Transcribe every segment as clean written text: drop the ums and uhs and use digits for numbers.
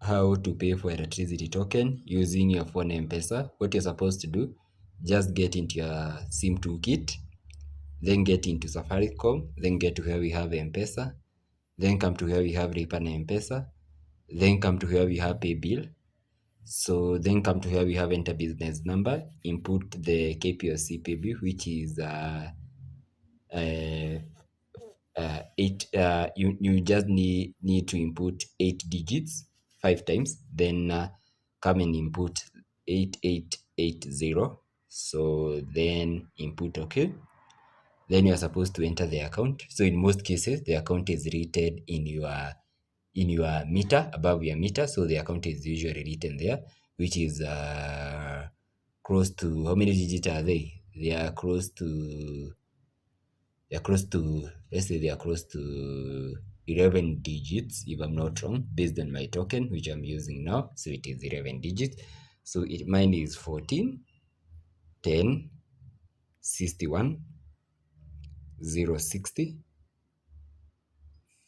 how to pay for electricity token using your phone M-Pesa. What you're supposed to do, just get into your SIM toolkit, then get into Safaricom, then get to where we have M-Pesa, then come to where we have Lipa na M-Pesa, then come to where we have Paybill. So then come to where we have enter business number, input the KPLC Paybill, which is eight. You just need to input 8 digits 5 times, then come and input 8880. So then input okay. Then you are supposed to enter the account. So in most cases, the account is written in your meter, above your meter. So the account is usually written there, which is close to, how many digits are they? They are close to, let's say they are close to 11 digits, if I'm not wrong, based on my token, which I'm using now. So it is 11 digits. So mine is 14 10 61 060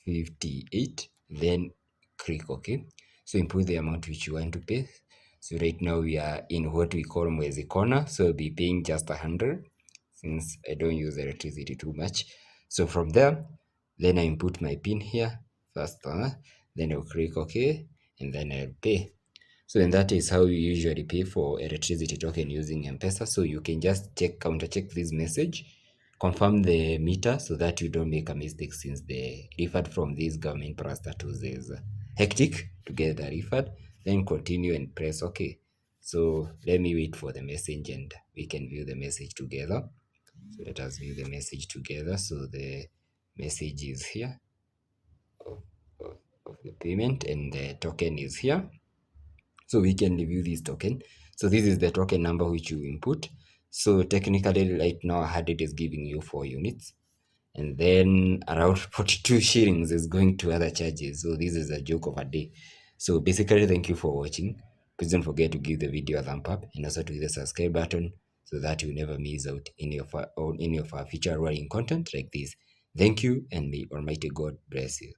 58, then click OK. So input the amount which you want to pay. So right now we are in what we call Mwezi corner, so I'll be paying just 100 since I don't use electricity too much. So from there, then I input my pin here first, then I'll click OK, and then I'll pay. So and that is how you usually pay for electricity token using M-Pesa. So you can just counter check this message, confirm the meter so that you don't make a mistake, since the refund from this government parastatals is hectic to get the refund. Then continue and press OK. So let me wait for the message and we can view the message together. So let us view the message together. So the message is here of the payment, and the token is here. So we can review this token. So this is the token number which you input. So technically right now 100 is giving you 4 units, and then around 42 shillings is going to other charges. So this is a joke of a day. So basically, thank you for watching. Please don't forget to give the video a thumb up, and also to hit the subscribe button so that you never miss out any of our future rolling content like this. Thank you, and may Almighty God bless you.